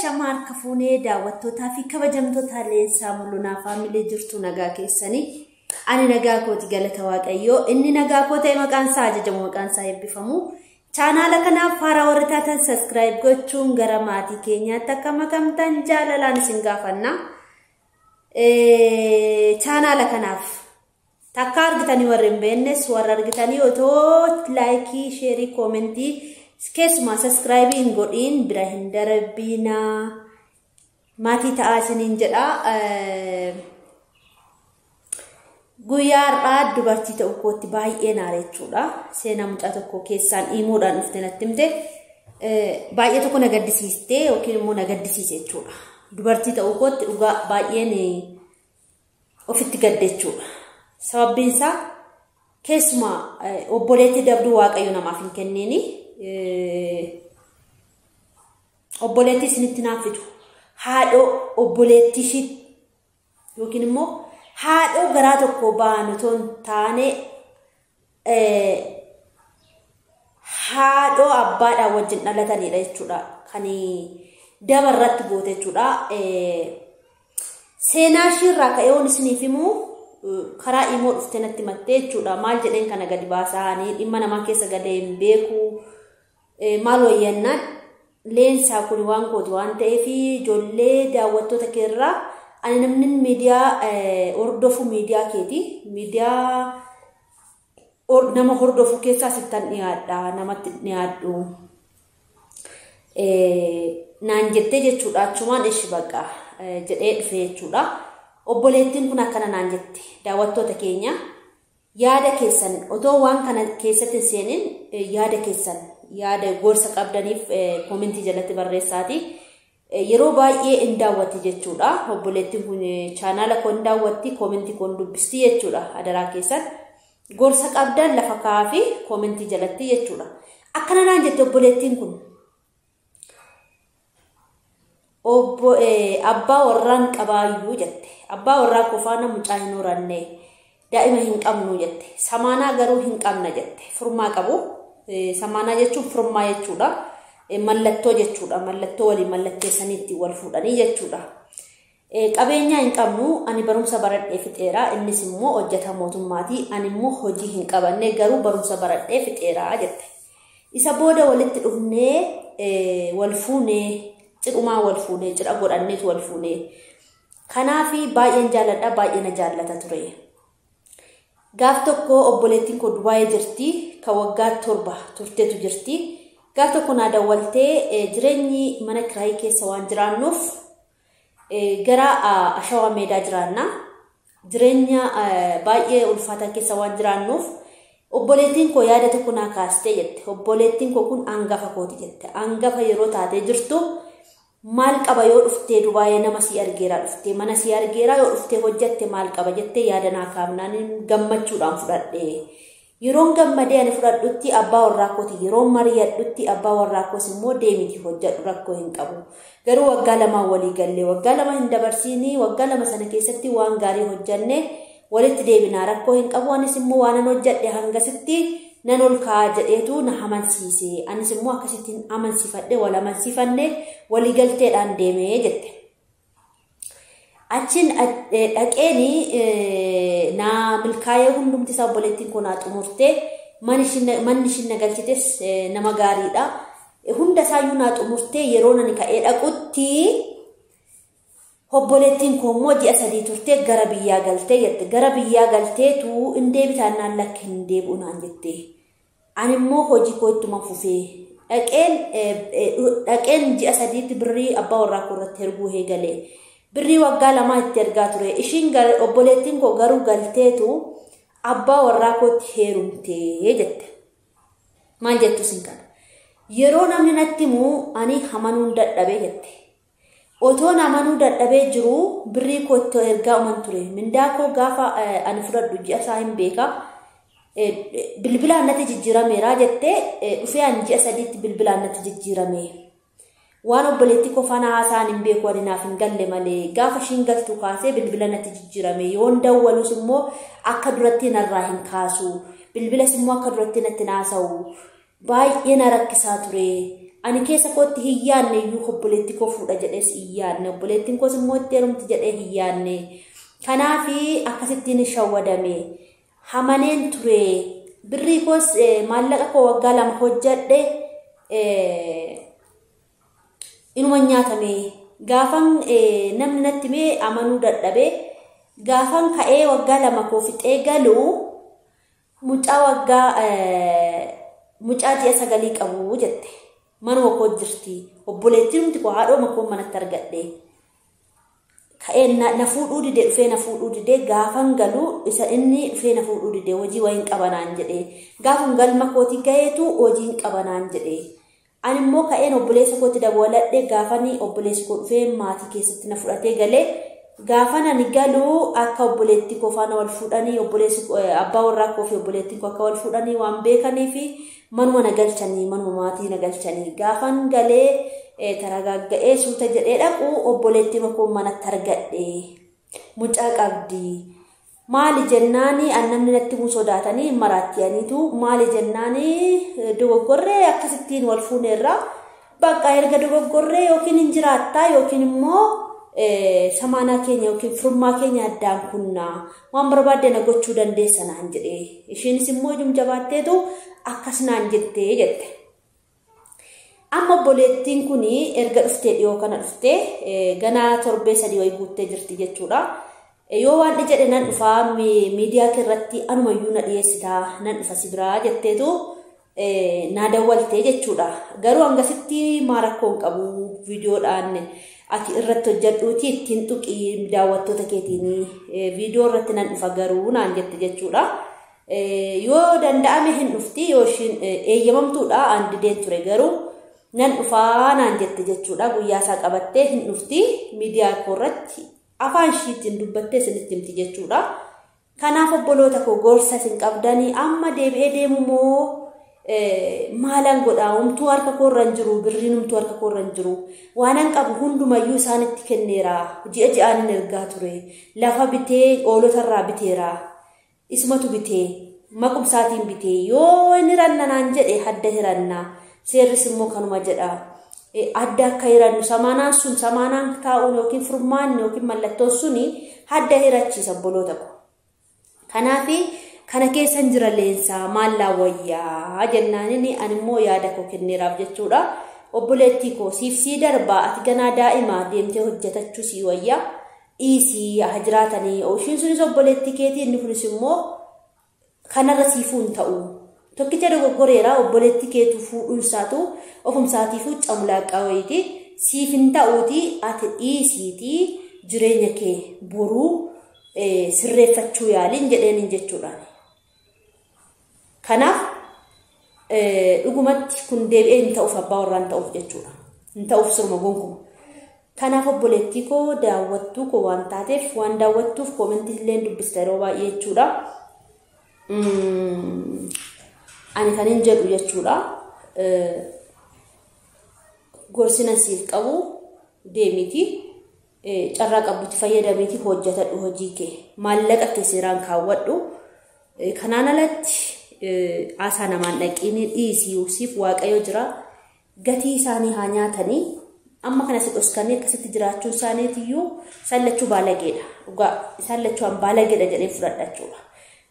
Ashamaan kafuunee daawwattootaa fi kabajamtoota leensaa mul'unaa faamilee jirtu nagaa keessanii ani nagaa kooti galata waaqayyoo inni nagaa kootee maqaan isaa ajajamu maqaan isaa eebbifamu chaanaala kanaaf haaraa warri taatan subscribe gochuun gara maatii keenyaatti akka makamtan jaalalaan isin gaafanna chaanaala kanaaf takka argitanii warri hin beeknes warra argitanii otoo laayikii sheerii koomentii keessumaa subscribe godhiin bira hin darbina maatii ta'aa isiniin jedha guyyaadhaa dubartii ta'uu kootti baay'ee naare jechuudha seenaa mucaa tokko keessaan himuudhaan dhufte natti himte baay'ee tokko na gaddisiiste yookiin immoo na gaddisiise jechuudha dubartii ta'uu kootti dhugaa baay'een ofitti gadde jechuudha sababbiin isaa keessumaa obboleettii dabduu waaqayyo namaaf hin kenneeni obboleettii isinitti naafitu haadhoo obboleettii ishii yookiin immoo haadhoo garaa tokko baanotoon taane haadhoo abbaadhaan wajjin dhalatanidha jechuudha kan dabarratti goote jechuudha seenaa ishiirraa ka'eewwan isiniif himuu karaa immoo dhufte natti mattee jechuudha maal jedheen kana gadi baasaanii dhimma namaa keessa gadee hin beeku maal wayyannaan leensaa kun waan kooti waan ta'eef ijoollee daawwattoota keerraa ani namni miidiyaa hordofu miidiyaa keeti miidiyaa nama hordofu keessaa sittan dhiyaadha namatti dhiyaadhu naan jettee jechuudha achumaan ishi baqa jedhee dhufe jechuudha obboleettiin kun akkana naan jette daawwattoota keenya yaada keessan otoo waan kana keessatti seenin yaada keessan yaada gorsa qabdaniif koomentii jalatti barreessaati yeroo baay'ee in daawwatti jechuudha obboleettiin kun chaanaala koon daawwatti koomentii koon dubbisti jechuudha adaraa keessan gorsa qabdan lafa kaafi koomentii jalatti jechuudha akkana naan jette obboleettiin kun abbaa warraan qabaayyuu jette abbaa warraa qofaana mucaa hin horanne daa'ima hin qabnu jette samaanaa garuu hin qabna jette furmaa qabu samaanaa jechuun furmaa jechuudha mallattoo jechuudha mallattoo walii mallatteessaniitti wal fuudhanii jechuudha qabeenyaa hin qabnu ani barumsa baradhee fixeera innis immoo hojjeta mootummaatii ani immoo hojii hin qabanne garuu barumsa baradhee fixeera jette isa booda walitti dhufnee wal fuunee cidhumaa wal fuunee cidha godhanneetu wal fuunee kanaafi baay'een jaalladha baay'ee na jaallata ture gaaf tokko obboleettiin koo Dubaayee jirti ka waggaa 7 turteetu jirti gaaf tokko naa dawwaltee jireenyi mana kiraayii keessa waan jiraannuuf gara Ashawaa Meedaa jiraanna jireenya baay'ee ulfaataa keessa waan jiraannuuf obboleettiin koo yaada tokko naa kaastee jette obboleettiin koo kun hangafa kooti jette hangafa yeroo taatee jirtu maal qaba yoo dhuftee Dubaayee nama si argeera dhuftee mana si argeera yoo dhuftee hojjette maal qaba jettee yaada naa kaafnaan gammachuudhaan fudhadhe yeroon gammadee ani fudhadhutti abbaa warraa kooti yeroon mari'adhutti abbaa warraa koos immoo deemiti hojjedhu rakkoo hin qabu garuu waggaa 2 walii gallee waggaa 2 hin dabarsiini waggaa 2 sana keessatti waan gaarii hojjanne walitti deebinaa rakkoo hin qabu anis immoo waan hojjedhe hangasitti nan ol kaa jedheetu na amansiise anis immoo akkasittiin amansiifadhe wal amansiifanne walii galteedhaan deemee jette achin dhaqeeni na milkaa'ee hundumti isaa obboleettiin kun naa xumurte manni ishiin na galchites nama gaariidha hunda isaayyuu naa xumurte yeroo nani ka'ee dhaqutti obboleettiin koo immoo ji'a 3 turte gara biyyaa galtee jette gara biyyaa galteetu in deebitaan naan lakki hin deebi'u naan jette ani immoo hojii koo ittuma fufee dhaqeen ji'a 3tti birrii abbaa warraa koo irratti erguu eegalee birrii waggaa 2 itti ergaa ture ishiin obboleettiin koo garuu galteetu abbaa warraa kootti heerumtee jette maal jettu sin kana yeroo namni natti himuu ani amanuun dadhabee jette otoon amanuu dadhabee jiru birrii kootti ergaa uman ture mindaa koo gaafa ani fudhadhu ji'a isaa hin beeka bilbilaan natti jijjiirameera jette dhufee ani ji'a 3tti bilbilaan natti jijjiirame waan obboleettii koo faana haasaan hin beeku ani naaf hin galle malee gaafa ishiin galtu kaasee bilbila natti jijjiirame yoon dawwalus immoo akka duratti narraa hin kaasu bilbilas immoo akka duratti natti naasa'u baay'ee na rakkisaa ture ani keessa kootti hin yaadne iyyuu obboleetti koo fuudha jedhees hin yaadne obboleettiin koos immoo itti heerumti jedhee hin yaadne kanaafi akkasittiin shawwadame hamaneen ture birrii koos maallaqa koo waggaa 2 hojjedhe inuma nyaatame gaafan namni natti mee amanuu dadhabe gaafan ka'ee waggaa 2 koo fixee galuu mucaa waggaa mucaa ji'a 9 qabu jette manuma koo jirti obboleettiin humti koo haadhoo makoo manatti argadhe ka'ee na fuudhuu dide dhufee na fuudhuu dide gaafan galuu isa inni dhufee na fuudhuu dide hojii wayin qabanaan jedhe gaafan galma kooti gaheetu hojiin qabanaan jedhe ani immoo ka'een obboleessa kooti dabaladhe gaafanii obboleessi koo dhufee maatii keessatti na fudhatee galee gaafan ani galuu akka obboleetti koo faana wal fuudhanii obboleessi abbaa warraa koo fi obboleetti koo akka wal fuudhanii waan beekanii fi manuma nagalchanii manuma maatii nagalchanii gaafan galee taragagga'ee suuta jedhee dhaqu obboleetti makoo manatti argadhe mucaa qabdi maali jennaani annamni natti mu sodaatanii maraatiyaniitu maali jennaani dogoggorree akkasittiin wal fuuneerra bakka erga dogoggorree yookiin injiraattaa yookiin immoo samaanaa keenya yookiin furmaa keenya addaan kunnaa waan barbaadde na gochuu dandeessa naan jedhe ishiinis immoo jumjabaatteetu akkas naan jette amma obboleettiin kuni erga dhuftee dhiyoo kana dhuftee ganaa torbee 3 wayi guuttee jirti jechuudha yoo waan jedhe nan dhufaa miidiyaa irratti anumayyuu na dhiyeessitaa nan dhufa sibiraa jetteetu na dawwaltee jechuudha garuu hangasitti maarakkoon qabu viidiyoodhaan ati irratti hojjedhuuti ittiin tuqii daawwattoota keetiin viidiyoo irratti nan dhufa garuu naan jette jechuudha yoo danda'ame hin dhufti yoo ishiin eeyyamamtuudha aan dideen ture garuu nan dhufaa naan jette jechuudha guyyaa isaa qabattee hin dhufti miidiyaa irratti afaan ishiitiin dubbattee isinitti himti jechuudha kanaaf obboloota koo gorsa isin qabdanii amma deebi'ee deemu moo maalan godhaa humtuu harka koorran jiru birriin humtuu harka koorran jiru waanan qabu hundumayyuu isaanitti kenneera ji'a ji'aan ergaa ture lafa bitee oolotarraa biteera ismatu bitee maqumsaatiin bitee yoo inni rannanaan jedhe hadda hiranna seerris immoo kanuma jedha adda akka hirannu samaanaan taa'uun yookiin furmaan yookiin mallattoon suni hadda hirachiisa obboloota ko kanaafi kana keessan jira leensaa maallaa wayyaa jennaanini ani immoo yaada koo kenneeraaf jechuudha obboleettii koo siif sii darbaa ati ganaa daa'imaa deemtee hojjetachuu sii wayyaa dhiisii haa jiraatanii ooshiin sunis obboleettii keetii inni kunis immoo kanarra siifuun ta'u tokkicha dogoggoreera obboleettii keetu fuudhunsaatu ofumsaatiifuu camlaaqaa wayiiti siif hin ta'uuti ati dhiisiitii jireenya kee boruu sirreeffachuu yaaliin jedheen jechuudha kanaaf dhugumatti kun deebi'ee hin ta'uuf abbaa warraan ta'uuf jechuudha hin ta'uuf sirma gonkumaa kanaaf obboleettii koo daawwattuu koo waan taateef waan daawwattuuf koomentii illee dubbista yeroo baay'ee jechuudha ani kanin jedhu jechuudha gorsina siif qabu deemiti carraa qabdutti fayyadameeti hojjetadhu hojii kee maallaqa kee seeraan kaawwadhu kanaan alatti aasaa namaan dhaqiin dhiisii siif waaqayyo jira gatii isaanii haa nyaatanii amma kana sit oskanii akkasitti jiraachuun isaaniitiyyuu sallachuu baalageedha dhugaa sallachuun baalageedha jedhee fudhadhachuudha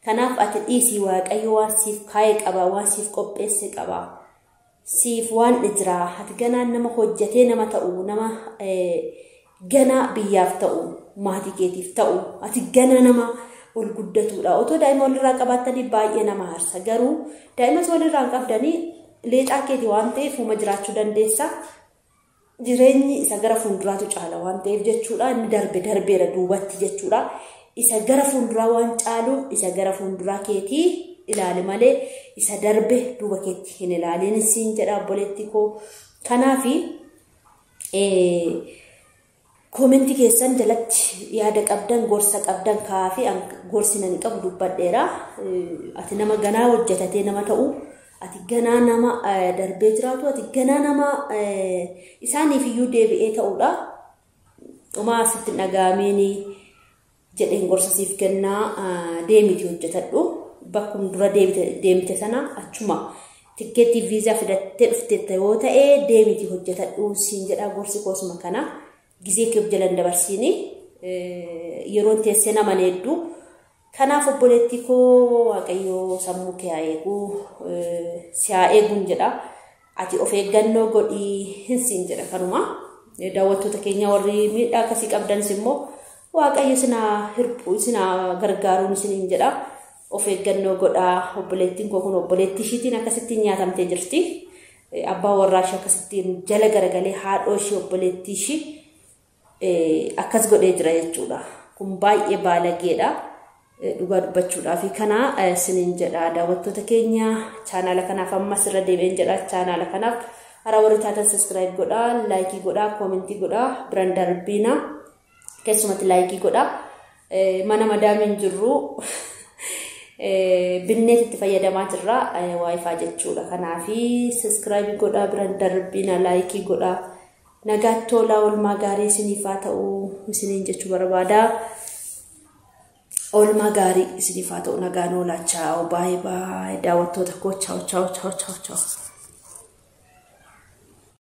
kanaaf ati dhiisii waaqayyo waan siif kaayee qaba waan siif qopheesse qaba siif waan jira ati ganaan nama hojjetee nama ta'u nama gana biyyaaf ta'u maatii keetiif ta'u ati gana nama ol guddatuudha otoo daa'ima walirraa qabaatanii baay'ee nama harsa garuu daa'ima walirraa qabdanii leexaa keetii waan ta'eef uma jiraachuu dandeessa jireenyi isa gara fuulduraatu caala waan ta'eef jechuudha inni darbeera duubatti jechuudha isa gara fuulduraa waan caalu isa gara fuulduraa keetii ilaali malee isa darbe duuba keetti hin ilaalin siin jedha obboleettii koo kanaafi koomenti keessan jalatti yaada qabdan gorsa qabdan kaafi gorsinani qabu dubbadheera ati nama ganaa hojjetatee nama ta'u ati ganaa nama darbee jiraatu ati ganaa nama isaaniif iyyuu deebi'ee ta'uudha dhumaa sitti dhagaameenii jedheen gorsa siif kennaa deemiti hojjetadhu bakkum dura deemte sana achuma tikkeetti viizaa fidattee dhuftee yoo ta'e deemiti hojjetadhu siin jedha gorsi koosuma kana gizee kee jalan dabarsiini yeroon teessee nama needdu kanaaf obboleettii koo waaqayyo sammuu kee eegu si'a eeguun jedha ati of eeggannoo godhii hin siin jedha kanuma daawwattoota keenya warri miidhaa akkasii qabdanis immoo waaqayyo sina hirphu sina gargaaruun isiniin jedha of eeggannoo godhaa obboleettiin koo kun obboleettii ishiitiin akkasittiin nyaatamtee jirti abbaa warraa ishee akkasittiin jala garagalee haadhoo ishee obboleettii ishii akkas godhee jira jechuudha kun baay'ee baalageedha dhugaa dubbachuudhaa fi kana isiniin jedha daawwattoota keenya chaanaala kanaaf ammas irra deebi'een jedha chaanaala kanaaf hara warri taatan subscribe godhaa laayikii godhaa koomentii godhaa biraan darbiina keessumatti laayikii godhaa mana madaamiin jirru binneet itti fayyadamaa jirra waayifaa jechuudha kanaafi subscribe godhaa biraan darbiina laayikii godhaa nagaatti tolaa oolmaa gaarii isiniifaa ta'uu isiniin jechuu barbaada oolmaa gaarii isiniifaa ta'uu nagaan oolaa chaaw baay'ee daawwattoota koo chaaw chaaw chaaw chaaw chaaw